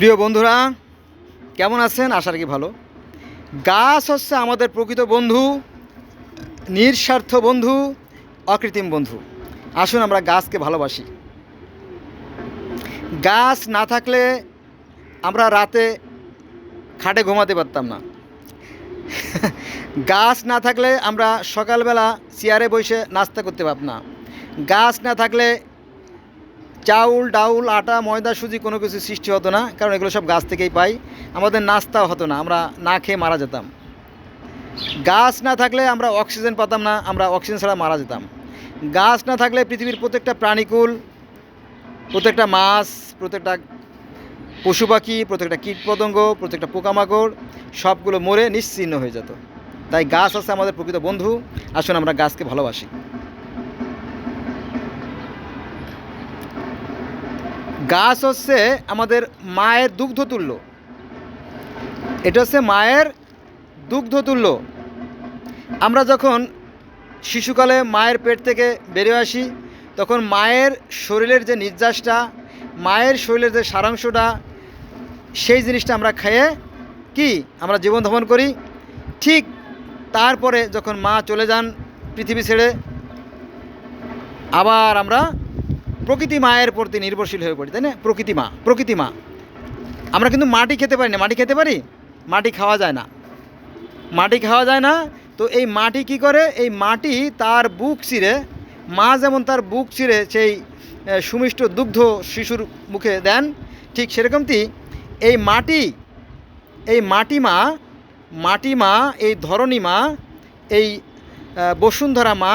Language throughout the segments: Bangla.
প্রিয় বন্ধুরা, কেমন আছেন? আশা রাখি ভালো। গাছ হচ্ছে আমাদের প্রকৃত বন্ধু, নিঃস্বার্থ বন্ধু, অকৃত্রিম বন্ধু। আসুন আমরা গাছকে ভালোবাসি। গাছ না থাকলে আমরা রাতে খাটে ঘুমাতে পারতাম না। গাছ না থাকলে আমরা সকালবেলা চেয়ারে বসে নাস্তা করতে পারতাম না। গাছ না থাকলে চাউল ডাউল আটা ময়দা সুজি কোনো কিছু সৃষ্টি হতো না, কারণ এগুলো সব গাছ থেকেই পাই। আমাদের নাস্তাও হতো না, আমরা না খেয়ে মারা যেতাম। গাছ না থাকলে আমরা অক্সিজেন পেতাম না, আমরা অক্সিজেন ছাড়া মারা যেতাম। গাছ না থাকলে পৃথিবীর প্রত্যেকটা প্রাণীকুল, প্রত্যেকটা মাছ, প্রত্যেকটা পশু পাখি, প্রত্যেকটা কীটপতঙ্গ, প্রত্যেকটা পোকামাকড় সবগুলো মরে নিশ্চিহ্ন হয়ে যেত। তাই গাছ আছে আমাদের প্রকৃত বন্ধু। আসুন আমরা গাছকে ভালোবাসি। গাছ হচ্ছে আমাদের মায়ের দুগ্ধতুল্য। এটা হচ্ছে মায়ের দুগ্ধতুল্য। আমরা যখন শিশুকালে মায়ের পেট থেকে বেরিয়ে আসি, তখন মায়ের শরীরের যে নির্যাসটা, মায়ের শরীরের যে সারাংশটা, সেই জিনিসটা আমরা খেয়ে আমরা জীবন ধারণ করি। ঠিক তারপরে যখন মা চলে যান পৃথিবী ছেড়ে, আবার আমরা প্রকৃতি মায়ের প্রতি নির্ভরশীল হয়ে পড়ি, তাই না? প্রকৃতি মা। আমরা কিন্তু মাটি খেতে পারি না। মাটি খেতে পারি? মাটি খাওয়া যায় না। মাটি খাওয়া যায় না। তো এই মাটি কি করে? এই মাটি তার বুক চিরে, মা যেমন তার বুক চিরে সেই সুমিষ্ট দুগ্ধ শিশুর মুখে দেন, ঠিক সেরকমই এই মাটি মা, এই ধরণী মা, এই বসুন্ধরা মা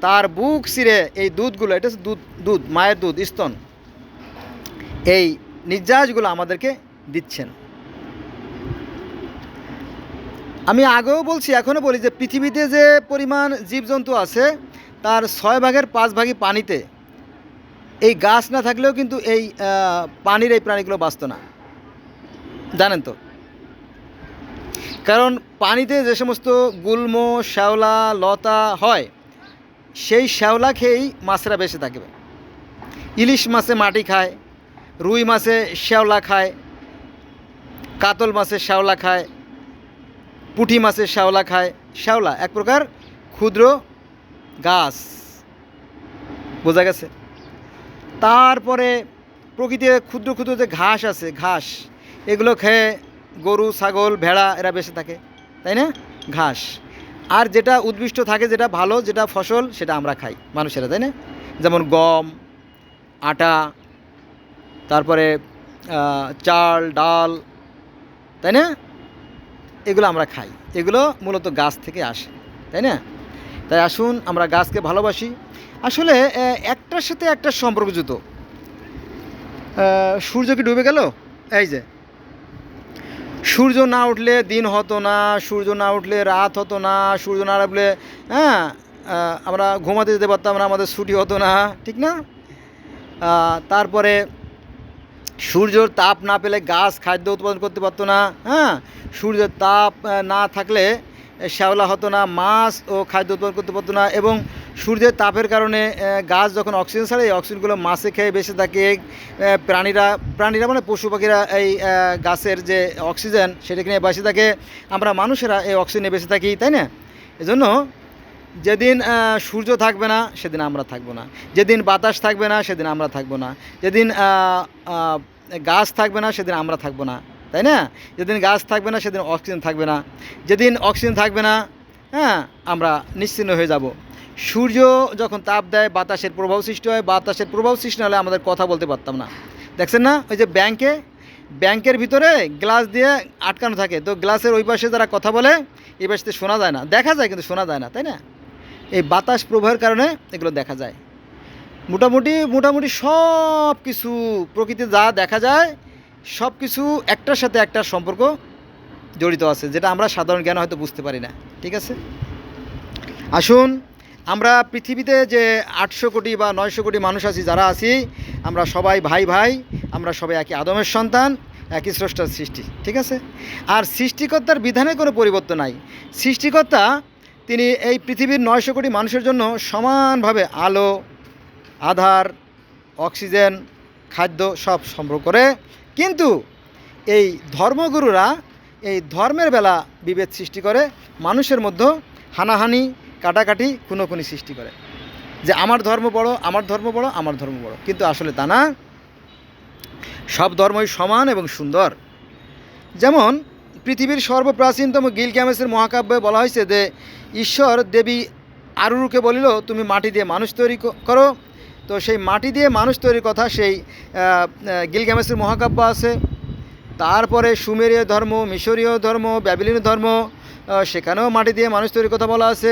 তার বুক চিরে এই দুধগুলো, এটা হচ্ছে দুধ মায়ের দুধ, স্তন, এই নির্যাসগুলো আমাদেরকে দিচ্ছেন। আমি আগেও বলছি, এখনও বলি যে পৃথিবীতে যে পরিমাণ জীবজন্তু আছে তার 6/5 পানিতে। এই গাছ না থাকলেও কিন্তু এই পানির এই প্রাণীগুলো বাঁচত না, জানেন তো? কারণ পানিতে যে সমস্ত গুল্ম শ্যাওলা লতা হয়, সেই শ্যাওলা খেয়েই মাছেরা বেঁচে থাকবে। ইলিশ মাছে মাটি খায়, রুই মাছে শ্যাওলা খায়, কাতল মাছে শ্যাওলা খায়, পুঁটি মাছের শ্যাওলা খায়। শ্যাওলা এক প্রকার ক্ষুদ্র গাছ, বোঝা গেছে? তারপরে প্রকৃতিতে ক্ষুদ্র ক্ষুদ্র যে ঘাস আছে, ঘাস, এগুলো খেয়ে গরু ছাগল ভেড়া এরা বেঁচে থাকে, তাই না? ঘাস। আর যেটা উদ্ভিষ্ট থাকে, যেটা ভালো, যেটা ফসল, সেটা আমরা খাই মানুষেরা, তাই না? যেমন গম, আটা, তারপরে চাল ডাল, তাই না? এগুলো আমরা খাই। এগুলো মূলত গাছ থেকে আসে, তাই না? তাই আসুন আমরা গাছকে ভালোবাসি। আসলে একটার সাথে একটা সম্পর্কযুক্ত। সূর্য কি ডুবে গেল? এই যে সূর্য না উঠলে দিন হতো না, সূর্য না উঠলে রাত হতো না, সূর্য না উঠলে আমরা ঘুমাতে যেতে পারতাম না, আমাদের ছুটি হতো না, ঠিক না? তারপরে সূর্যর তাপ না পেলে গাছ খাদ্য উৎপাদন করতে পারতো না। সূর্যের তাপ না থাকলে শ্যাওলা হতো না, মাছ ও খাদ্য উৎপাদন করতে পারতো না। এবং সূর্যের তাপের কারণে গাছ যখন অক্সিজেন ছাড়ে, এই অক্সিজেনগুলো মাছে খেয়ে বেঁচে থাকে। প্রাণীরা মানে পশু পাখিরা এই গাছের যে অক্সিজেন সেটা নিয়ে বেঁচে থাকে। আমরা মানুষেরা এই অক্সিজেনে বেঁচে থাকি, তাই না? এজন্য যেদিন সূর্য থাকবে না সেদিন আমরা থাকবো না, যেদিন বাতাস থাকবে না সেদিন আমরা থাকবো না, যেদিন গাছ থাকবে না সেদিন আমরা থাকবো না, তাই না? যেদিন গাছ থাকবে না সেদিন অক্সিজেন থাকবে না, যেদিন অক্সিজেন থাকবে না আমরা নিশ্চিহ্ন হয়ে যাব। সূর্য যখন তাপ দেয় বাতাসের প্রভাব সৃষ্টি হয়, বাতাসের প্রভাব সৃষ্টি হলে আমাদের কথা বলতে পারতাম না। দেখছেন না, ওই যে ব্যাংকের ভিতরে গ্লাস দিয়ে আটকানো থাকে, তো গ্লাসের ওই পাশে যারা কথা বলে এই পাশে শোনা যায় না, দেখা যায় কিন্তু শোনা যায় না, তাই না? এই বাতাস প্রবাহের কারণে এগুলো দেখা যায়। মোটামুটি সব কিছু প্রকৃতিতে যা দেখা যায় সব কিছু একটার সাথে একটা সম্পর্ক জড়িত আছে, যেটা আমরা সাধারণ জ্ঞানে হয়তো বুঝতে পারি না, ঠিক আছে? আসুন আমরা পৃথিবীতে যে 800 কোটি বা 900 কোটি মানুষ আছি, যারা আছি, আমরা সবাই ভাই, আমরা সবাই একই আদমের সন্তান, একই স্রষ্টার সৃষ্টি, ঠিক আছে? আর সৃষ্টিকর্তার বিধানে কোনো পরিবর্তন নাই। সৃষ্টিকর্তা তিনি এই পৃথিবীর 900 কোটি মানুষের জন্য সমানভাবে আলো, আধার, অক্সিজেন, খাদ্য সব সম্ভব করে। কিন্তু এই ধর্মগুরুরা এই ধর্মের বেলা বিভেদ সৃষ্টি করে, মানুষের মধ্যে হানাহানি, কাটাকাটি, খুনোখুনি সৃষ্টি করে, যে আমার ধর্ম বড়, আমার ধর্ম বড়, আমার ধর্ম বড়। কিন্তু আসলে তা না, সব ধর্মই সমান এবং সুন্দর। যেমন পৃথিবীর সর্বপ্রাচীনতম গিলগামেশের মহাকাব্যে বলা হয়েছে যে ঈশ্বর দেবী আরুরুকে বলিল, তুমি মাটি দিয়ে মানুষ তৈরি করো। তো সেই মাটি দিয়ে মানুষ তৈরির কথা সেই গিলগামেশের মহাকাব্য আছে। তারপরে সুমেরীয় ধর্ম, মিশরীয় ধর্ম, ব্যাবিলনীয় ধর্ম, সেখানেও মাটি দিয়ে মানুষ তৈরির কথা বলা আছে।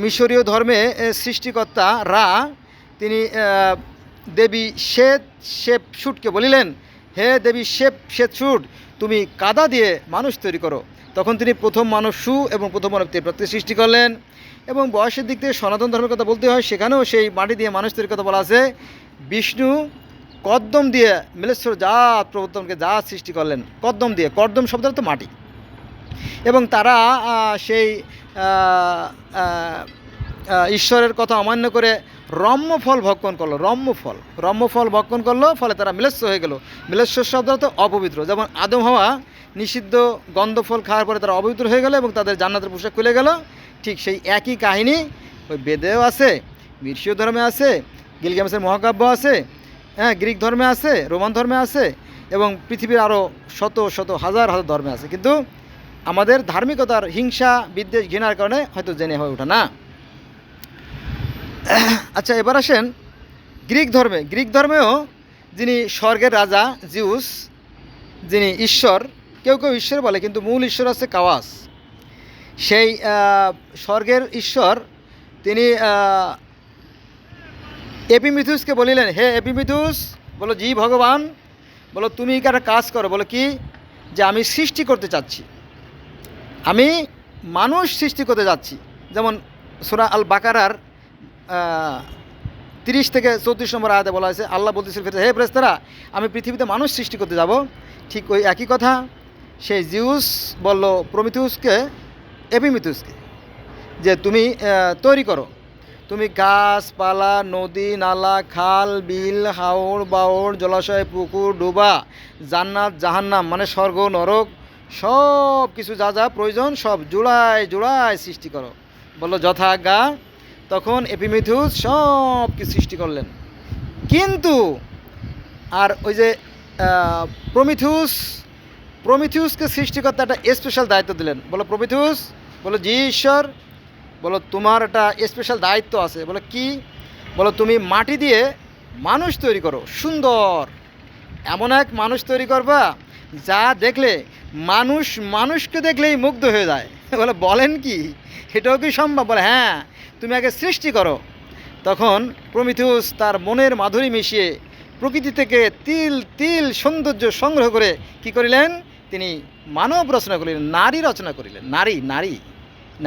মিশরীয় ধর্মে সৃষ্টিকর্তা রা তিনি দেবী শেপশুটকে বলিলেন, হে দেবী শেপশুট, তুমি কাদা দিয়ে মানুষ তৈরি করো। তখন তিনি প্রথম মানুষ এবং প্রথম মানব প্রত্যেক সৃষ্টি করলেন। এবং বয়সের দিক থেকে সনাতন ধর্মের কথা বলতে হয়, সেখানেও সেই মাটি দিয়ে মানুষ তৈরির কথা বলা আছে। বিষ্ণু কদ্দম দিয়ে মিলেশ্বর জাত প্রবর্তনকে জাত সৃষ্টি করলেন, কদ্দম দিয়ে। কর্দম শব্দটা তো মাটি। এবং তারা সেই ঈশ্বরের কথা অমান্য করে রম্যফল ভক্ষণ করলো, রম্যফল ভক্ষণ করলো, ফলে তারা মিলেশ্বর হয়ে গেল। মিলেশ্বর শব্দটা তো অপবিত্র। যেমন আদম হাওয়া নিষিদ্ধ গন্ধফল খাওয়ার পরে তারা অপবিত্র হয়ে গেল এবং তাদের জান্নাতের পোশাক খুলে গেল। ঠিক সেই একই কাহিনী ওই বেদেও আছে, মিশরীয় ধর্মে আছে, গিলগামেশের মহাকাব্য আছে, হ্যাঁ, গ্রিক ধর্মে আছে, রোমান ধর্মে আছে, এবং পৃথিবীর আরও শত শত হাজার হাজার ধর্মে আছে। কিন্তু আমাদের ধার্মিকতার হিংসা, বিদ্বেষ, ঘৃণার কারণে হয়তো জেনে হয়ে ওঠে না। আচ্ছা, এবার আসেন গ্রিক ধর্মেও যিনি স্বর্গের রাজা জিউস, যিনি ঈশ্বর, কেউ কেউ ঈশ্বর বলে, কিন্তু মূল ঈশ্বর আছে কাওয়াস। সেই স্বর্গের ঈশ্বর তিনি এপিমিথুসকে বলিলেন, হে এপিমিথুস, বলো জি ভগবান, বলো তুমি একটা কাজ করো। বলো কি? যে আমি সৃষ্টি করতে চাচ্ছি, আমি মানুষ সৃষ্টি করতে যাচ্ছি। যেমন সূরা আল বাকারার 30 থেকে 34 নম্বর আয়াতে বলা হয়েছে, আল্লাহ বলতেছিল, হে ফেরেশতারা, আমি পৃথিবীতে মানুষ সৃষ্টি করতে যাব। ঠিক ওই একই কথা সেই জিউস বলল প্রমিথিউসকে, এপিমিথুসকে, যে তুমি তৈরি করো, তুমি গাছপালা, নদী, নালা, খাল, বিল, হাওড় বাওড়, জলাশয়, পুকুর, ডোবা, জান্নাত, জাহান্নাম মানে স্বর্গ, নরক, সব কিছু যা যা প্রয়োজন সব জোড়ায় সৃষ্টি করো। বললো যথাজ্ঞা। তখন এপিমিথুস সব কিছু সৃষ্টি করলেন। কিন্তু আর ওই যে প্রমিথিউসকে সৃষ্টিকর্তা একটা স্পেশাল দায়িত্ব দিলেন। বলো প্রমিথিউস, বলো জি ঈশ্বর, বলো তোমার একটা স্পেশাল দায়িত্ব আছে। বলো কি? বলো তুমি মাটি দিয়ে মানুষ তৈরি করো, সুন্দর এমন এক মানুষ তৈরি করবা যা দেখলে মানুষকে দেখলেই মুগ্ধ হয়ে যায়। বলে বলেন কি, এটাও কি সম্ভব? বলে হ্যাঁ, তুমি আগে সৃষ্টি করো। তখন প্রমিথিউস তার মনের মাধুরী মিশিয়ে প্রকৃতি থেকে তিল সৌন্দর্য সংগ্রহ করে কি করিলেন? তিনি মানব রচনা করিলেন, নারী রচনা করিলেন।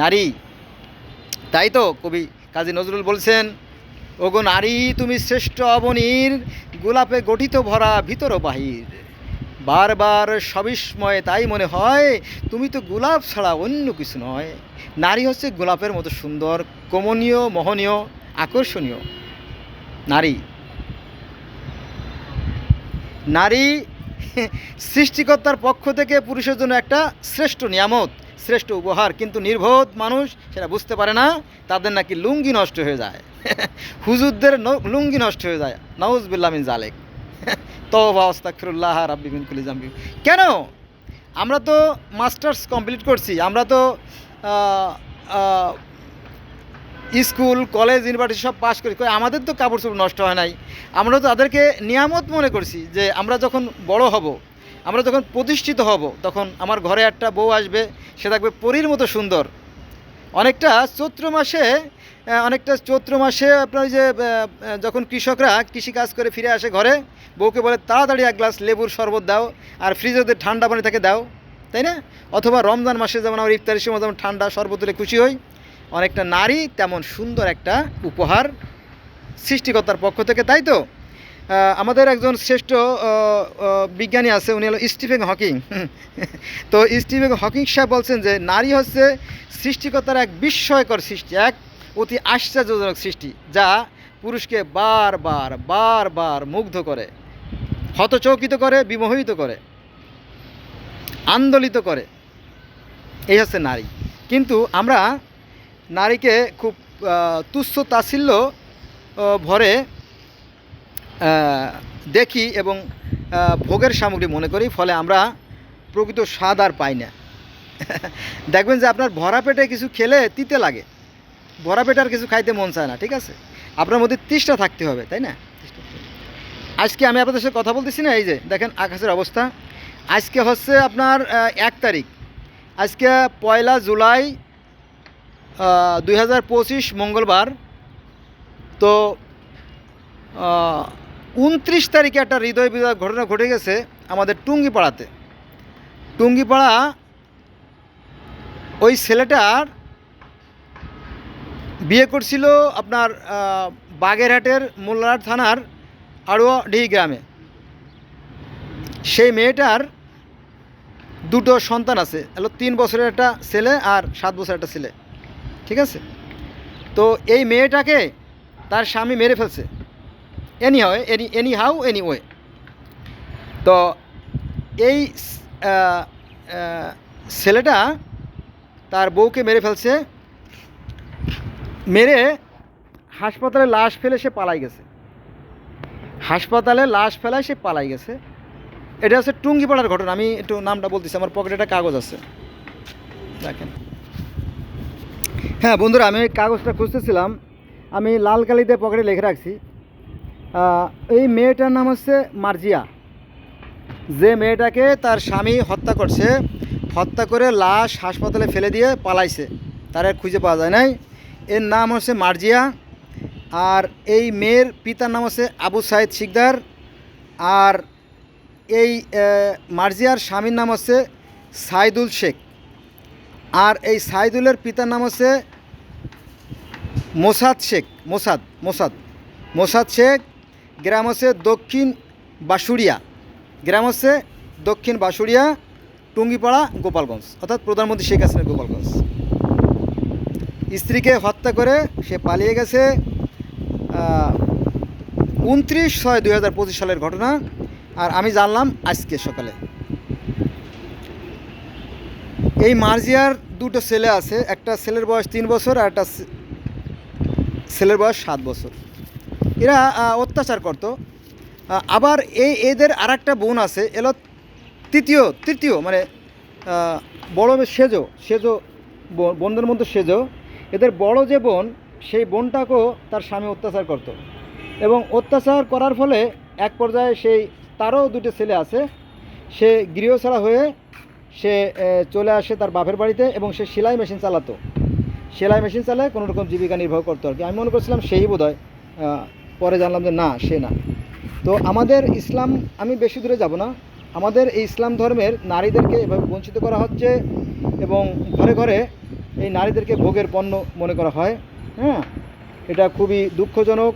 নারী। তাই তো কবি কাজী নজরুল বলছেন, ওগো নারী তুমি শ্রেষ্ঠ অবনীর, গোলাপে গঠিত ভরা ভিতর বাহির, বারবার সবিস্ময়ে তাই মনে হয় তুমি তো গোলাপ ছাড়া অন্য কিছু নয়। নারী হচ্ছে গোলাপের মতো সুন্দর, কমনীয়, মোহনীয়, আকর্ষণীয়। নারী সৃষ্টিকর্তার পক্ষ থেকে পুরুষের জন্য একটা শ্রেষ্ঠ নিয়ামত, শ্রেষ্ঠ উপহার। কিন্তু নির্বোধ মানুষ সেটা বুঝতে পারে না, তাদের নাকি লুঙ্গি নষ্ট হয়ে যায়। হুজুরদের লুঙ্গি নষ্ট হয়ে যায়, নাউজুবিল্লাহ মিন জালিক। তওবা আস্তাগফিরুল্লাহ রাব্বি মিন কুল্লি যামবি। কেন? আমরা তো মাস্টার্স কমপ্লিট করছি, আমরা তো স্কুল, কলেজ, ইউনিভার্সিটি সব পাস করি, আমাদের তো কাপড় চোপড় নষ্ট হয় নাই। আমরা তো তাদেরকে নিয়ামত মনে করছি যে আমরা যখন বড় হব, আমরা যখন প্রতিষ্ঠিত হব, তখন আমার ঘরে একটা বউ আসবে, সে থাকবে পরীর মতো সুন্দর। অনেকটা চৈত্র মাসে আপনার যে যখন কৃষকরা কৃষিকাজ করে ফিরে আসে ঘরে, বউকে বলে তাড়াতাড়ি এক গ্লাস লেবুর শরবত দাও, আর ফ্রিজে ঠান্ডা পানি থেকে দাও, তাই না? অথবা রমজান মাসে যেমন আমার ইফতারের সময় যেমন ঠান্ডা শরবত হলে খুশি হই, অনেকটা নারী তেমন সুন্দর একটা উপহার সৃষ্টিকর্তার পক্ষ থেকে। তাই তো আমাদের একজন শ্রেষ্ঠ বিজ্ঞানী আছে, উনি হলো স্টিফেন হকিং। তো স্টিফেন হকিং সাহেব বলছেন যে নারী হচ্ছে সৃষ্টিকর্তার এক বিস্ময়কর সৃষ্টি, এক অতি আশ্চর্যজনক সৃষ্টি, যা পুরুষকে বারবার মুগ্ধ করে, হতচকিত করে, বিমোহিত করে। আন্দোলিত করে, এই হচ্ছে নারী। কিন্তু আমরা নারীকে খুব তুচ্ছ তাচ্ছিল্য ভরে দেখি এবং ভোগের সামগ্রী মনে করি, ফলে আমরা প্রকৃত স্বাদ আর পাই না। দেখবেন যে আপনার ভরা পেটে কিছু খেলে তিতে লাগে, ভরা পেটে আর কিছু খাইতে মন চায় না, ঠিক আছে? আপনার মধ্যে তৃষ্ণা থাকতে হবে, তাই না? আজকে আমি আপনাদের সাথে কথা বলতেছি না, এই যে দেখেন আকাশের অবস্থা। আজকে হচ্ছে আপনার 1 তারিখ, আজকে 1 জুলাই 2025 মঙ্গলবার। তো 29 তারিখে একটা হৃদয় বিদারক ঘটনা ঘটে গেছে আমাদের টুঙ্গিপাড়াতে। টুঙ্গিপাড়া ওই ছেলেটার বিয়ে করছিল আপনার বাগেরহাটের মোল্লারহাট থানার আড়ুয়াডিহি গ্রামে। সেই মেয়েটার 2টো সন্তান আছে, 3 বছরের একটা ছেলে আর 7 বছরের একটা ছেলে, ঠিক আছে? তো এই মেয়েটাকে তার স্বামী মেরে ফেলছে, এনিওয়ে। তো এই ছেলেটা তার বউকে মেরে ফেলছে, মেরে হাসপাতালে লাশ ফেলে সে পালাই গেছে। হাসপাতালে লাশ ফেলায় সে পালাই গেছে। এটা হচ্ছে টুঙ্গিপাড়ার ঘটনা। আমি একটু নামটা বলতেছি, আমার পকেটে একটা কাগজ আছে, দেখেন। হ্যাঁ বন্ধুরা, আমি এই কাগজটা খুঁজতেছিলাম, আমি লাল কালিতে পকেটে লিখে রাখছি। এই মেয়েটার নাম হচ্ছে মার্জিয়া। যে মেয়েটাকে তার স্বামী হত্যা করছে, হত্যা করে লাশ হাসপাতালে ফেলে দিয়ে পালাইছে, তার আর খুঁজে পাওয়া যায় নাই। এর নাম হচ্ছে মার্জিয়া। আর এই মেয়ের পিতার নাম হচ্ছে আবু সাইদ শিকদার। আর এই মার্জিয়ার স্বামীর নাম হচ্ছে সাইদুল শেখ। আর এই সাইদুলের পিতার নাম হচ্ছে মোসাদ শেখ। মোসাদ শেখ। গ্রাম হচ্ছে দক্ষিণ বাঁশুড়িয়া, টুঙ্গিপাড়া, গোপালগঞ্জ, অর্থাৎ প্রধানমন্ত্রী শেখ হাসিনার গোপালগঞ্জ। স্ত্রীকে হত্যা করে সে পালিয়ে গেছে। 29/6/2025 সালের ঘটনা। আর আমি জানলাম আজকে সকালে। এই মার্জিয়ার 2টো ছেলে আছে, একটা ছেলের বয়স 3 বছর আর একটা ছেলের বয়স 7 বছর। এরা অত্যাচার করত। আবার এদের আর একটা বোন আছে, এলো তৃতীয় মানে বড় সেজো বোনদের মধ্যে সেজো। এদের বড় যে বোন, সেই বোনটাকেও তার স্বামী অত্যাচার করত। এবং অত্যাচার করার ফলে এক পর্যায়ে তারও 2টো ছেলে আছে, সে গৃহছাড়া হয়ে সে চলে আসে তার বাপের বাড়িতে এবং সে সেলাই মেশিন চালায় কোনো রকম জীবিকা নির্বাহ করতো আর কি। আমি মনে করছিলাম সেই বোধহয়, পরে জানলাম যে না, সে না। তো আমাদের ইসলাম, আমি বেশি দূরে যাব না, আমাদের এই ইসলাম ধর্মের নারীদেরকে এভাবে বঞ্চিত করা হচ্ছে এবং ঘরে ঘরে এই নারীদেরকে ভোগের পণ্য মনে করা হয়। হ্যাঁ, এটা খুবই দুঃখজনক।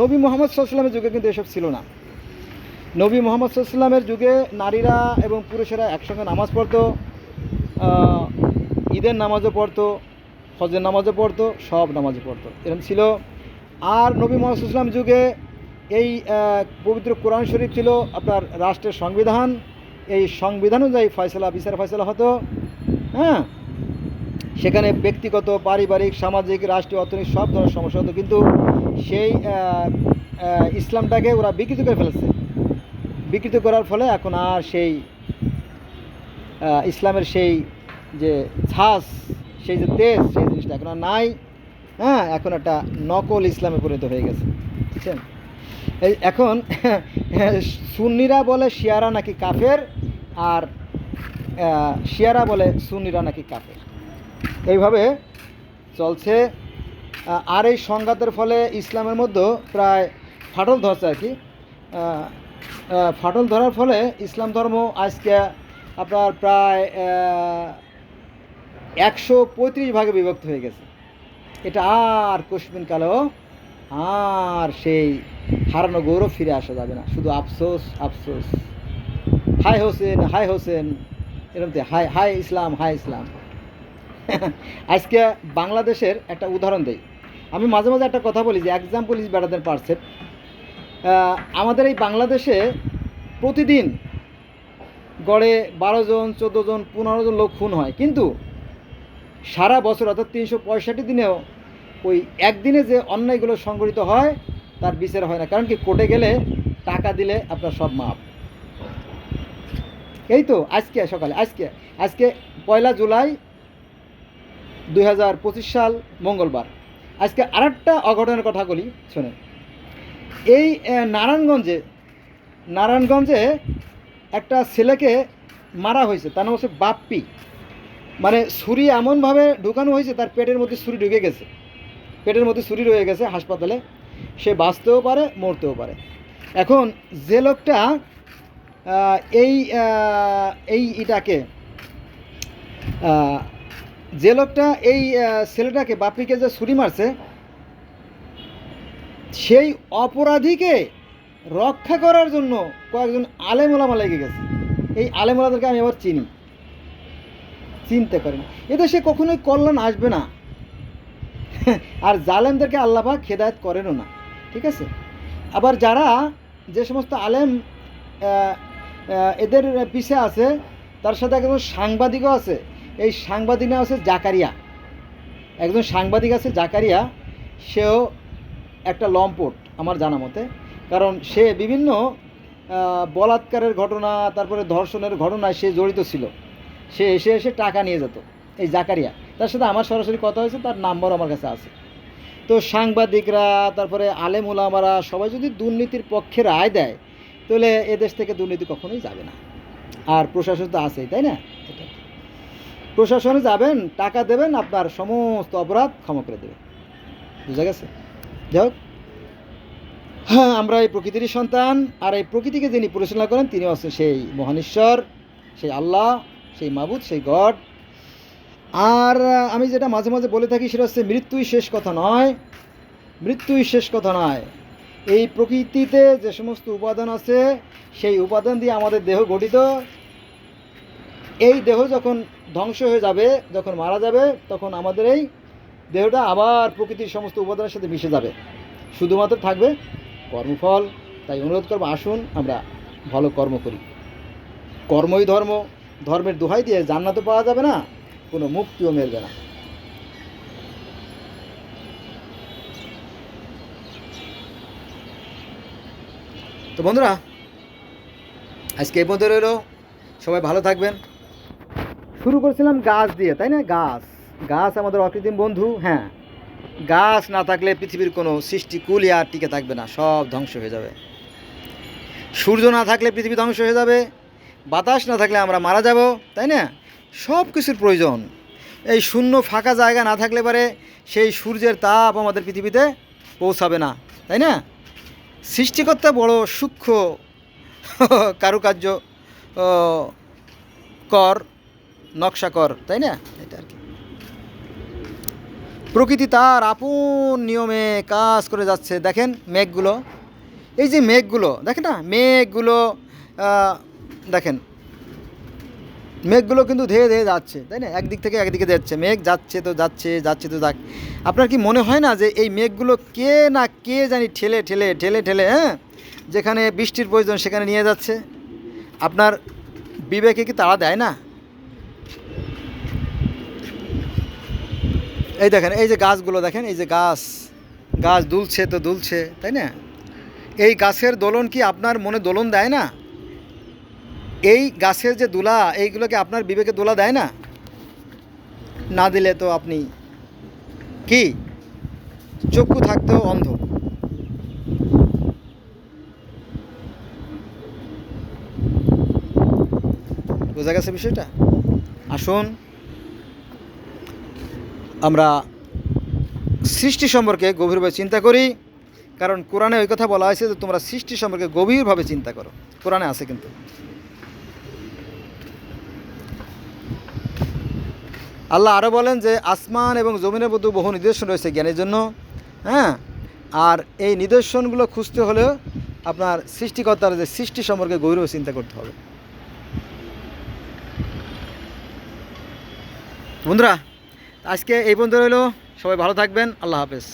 নবী মুহাম্মদ সাল্লাল্লাহু আলাইহি ওয়াসাল্লামের যুগে কিন্তু এসব ছিল না। নবী মুহাম্মদ সাল্লাল্লাহু আলাইহি ওয়াসাল্লামের যুগে নারীরা এবং পুরুষেরা একসঙ্গে নামাজ পড়তো, ঈদের নামাজও পড়তো, হজের নামাজও পড়তো, সব নামাজও পড়তো, এরকম ছিল। আর নবী মুহাম্মদ সাল্লাল্লাহু আলাইহি ওয়াসাল্লাম যুগে এই পবিত্র কোরআন শরীফ ছিল আপনার রাষ্ট্রের সংবিধান। এই সংবিধান অনুযায়ী বিচার ফয়সালা হতো। হ্যাঁ, সেখানে ব্যক্তিগত, পারিবারিক, সামাজিক, রাষ্ট্রীয়, অর্থনৈতিক সব ধরনের সমস্যা হতো। কিন্তু সেই ইসলামটাকে ওরা বিকৃত করে ফেলেছে। বিকৃত করার ফলে এখন আর সেই ইসলামের সেই যে ঝাঁস, সেই যে তেজ, সেই জিনিসটা এখন আর নাই। হ্যাঁ, এখন একটা নকল ইসলামে পরিণত হয়ে গেছে, বুঝছেন? এখন সুন্নিরা বলে শিয়ারা নাকি কাফের, আর শিয়ারা বলে সুন্নিরা নাকি কাফের, এইভাবে চলছে। আর এই সংঘাতের ফলে ইসলামের মধ্যে প্রায় ফাটল ধরছে আর কি। ফাটল ধরার ফলে ইসলাম ধর্ম আজকে আপনার প্রায় 135 ভাগে বিভক্ত হয়ে গেছে। এটা আর কোশ্চিন কালেও আর সেই হারানো গৌরব ফিরে আসা যাবে না। শুধু আফসোস আফসোস, হায় হোসেন এরকম, হায় ইসলাম। আজকে বাংলাদেশের একটা উদাহরণ দেই। আমি মাঝে মাঝে একটা কথা বলি যে example is better than percept. আমাদের এই বাংলাদেশে প্রতিদিন গড়ে 12 জন 14 জন 15 জন লোক খুন হয়, কিন্তু সারা বছর অর্থাৎ 365 দিনেও ওই একদিনে যে অন্যায়গুলো সংঘটিত হয় তার বিচার হয় না। কারণ কি, কোর্টে গেলে টাকা দিলে আপনার সব মাপ। এই তো আজকে সকালে আজকে 1 জুলাই 2025 সাল মঙ্গলবার, আজকে আরেকটা অঘটনের কথা বলি, শোনেন। এই নারায়ণগঞ্জে একটা ছেলেকে মারা হয়েছে, তার নাম হচ্ছে বাপ্পি। মানে ছুরি এমনভাবে ঢুকানো হয়েছে, তার পেটের মধ্যে ছুরি ঢুকে গেছে, পেটের মধ্যে ছুরি রয়ে গেছে হাসপাতালে। সে বাঁচতেও পারে, মরতেও পারে। এখন যে লোকটা যে লোকটা এই ছেলেটাকে, বাপ্পিকে যে ছুরি মারছে, সেই অপরাধীকে রক্ষা করার জন্য কয়েকজন আলেম ওলামা লেগে গেছে। এই আলেম ওলামাদেরকে আমি আবার চিনতে পারি না। এদেশে কখনোই কল্যাণ আসবে না, আর জালেমদেরকে আল্লাহ পাক হেদায়েত করেনও না, ঠিক আছে। আবার যে সমস্ত আলেম এদের পিছে আছে, তার সাথে একজন সাংবাদিকও আছে। এই সাংবাদিক নাম আছে জাকারিয়া, একজন সাংবাদিক আছে জাকারিয়া। সেও একটা লম্পট আমার জানা মতে, কারণ সে বিভিন্ন বলাৎকারের ঘটনা, তারপরে ধর্ষণের ঘটনায় সে জড়িত ছিল। সে এসে টাকা নিয়ে যেত, এই জাকারিয়া। তার সাথে আমার সরাসরি কথা হয়েছে, তার নাম্বার আমার কাছে আছে। তো সাংবাদিকরা, তারপরে আলেম ওলামারা সবাই যদি দুর্নীতির পক্ষে রায় দেয়, তাহলে এদেশ থেকে দুর্নীতি কখনোই যাবে না। আর প্রশাসন তো আছেই, তাই না? প্রশাসনে যাবেন, টাকা দেবেন, আপনার সমস্ত অপরাধ ক্ষমা করে দেবে। বুঝা গেছে? যাই হোক, হ্যাঁ, আমরা এই প্রকৃতিরই সন্তান, আর এই প্রকৃতিকে যিনি পরিচালনা করেন তিনি হচ্ছেন সেই মহান ঈশ্বর, সেই আল্লাহ, সেই মাবুদ, সেই গড। আর আমি যেটা মাঝে মাঝে বলে থাকি, সেটা হচ্ছে মৃত্যুই শেষ কথা নয়, মৃত্যুই শেষ কথা নয়। এই প্রকৃতিতে যে সমস্ত উপাদান আছে, সেই উপাদান দিয়ে আমাদের দেহ গঠিত। এই দেহ যখন ধ্বংস হয়ে যাবে, যখন মারা যাবে, তখন আমাদের এই দেহটা আবার প্রকৃতির সমস্ত উপাদানের সাথে মিশে যাবে, শুধুমাত্র থাকবে কর্মফল। তাই অনুরোধ করবো, আসুন আমরা ভালো কর্ম করি। কর্মই ধর্ম, ধর্মের দোহাই দিয়ে জান্নাতও পাওয়া যাবে না, কোনো মুক্তিও মিলবে না। তো বন্ধুরা, আজকে এই পর্যন্ত রইল। সবাই ভালো থাকবেন। শুরু করেছিলাম গাছ দিয়ে, তাই না? গাছ আমাদের অকৃত্রিম বন্ধু। হ্যাঁ, গাছ না থাকলে পৃথিবীর কোনো সৃষ্টিকুলই আর টিকে থাকবে না, সব ধ্বংস হয়ে যাবে। সূর্য না থাকলে পৃথিবী ধ্বংস হয়ে যাবে, বাতাস না থাকলে আমরা মারা যাব, তাই না? সব কিছুর প্রয়োজন। এই শূন্য ফাঁকা জায়গা না থাকলে পারে সেই সূর্যের তাপ আমাদের পৃথিবীতে পৌঁছাবে না, তাই না? সৃষ্টিকর্তা বড় সূক্ষ্ম কারুকার্য নকশা কর, তাই না? এটা আর কি। প্রকৃতি তার আপন নিয়মে কাজ করে যাচ্ছে। দেখেন মেঘগুলো, এই যে মেঘগুলো দেখেন না, দেখেন মেঘগুলো কিন্তু ধেয়ে ধেয়ে যাচ্ছে, তাই না? একদিক থেকে একদিকে যাচ্ছে, মেঘ যাচ্ছে তো যাচ্ছে, আপনার কি মনে হয় না যে এই মেঘগুলো কে জানি ঠেলে হ্যাঁ, যেখানে বৃষ্টির প্রয়োজন সেখানে নিয়ে যাচ্ছে? আপনার বিবেকে কি তাড়া দেয় না? এই দেখেন, এই যে গাছগুলো দেখেন, এই যে গাছ দুলছে, তাই না? এই গাছের দোলন কি আপনার মনে দোলন দেয় না? এই গাছের যে দোলা, এইগুলোকে আপনার বিবেকে দোলা দেয় না? না দিলে তো আপনি কি চক্ষু থাকতেও অন্ধ। বোঝা গেছে বিষয়টা? আসুন আমরা সৃষ্টি সম্পর্কে গভীরভাবে চিন্তা করি, কারণ কোরআনে ওই কথা বলা হয়েছে যে তোমরা সৃষ্টি সম্পর্কে গভীরভাবে চিন্তা করো। কোরআনে আছে কিন্তু। আল্লাহ আরও বলেন যে আসমান এবং জমিনের মধ্যে বহু নিদর্শন রয়েছে জ্ঞানের জন্য। হ্যাঁ, আর এই নিদর্শনগুলো খুঁজতে হলেও আপনার সৃষ্টিকর্তার যে সৃষ্টি সম্পর্কে গভীরভাবে চিন্তা করতে হবে। বন্ধুরা, আজকে এই পর্যন্ত রইল। সবাই ভালো থাকবেন। আল্লাহ হাফেজ।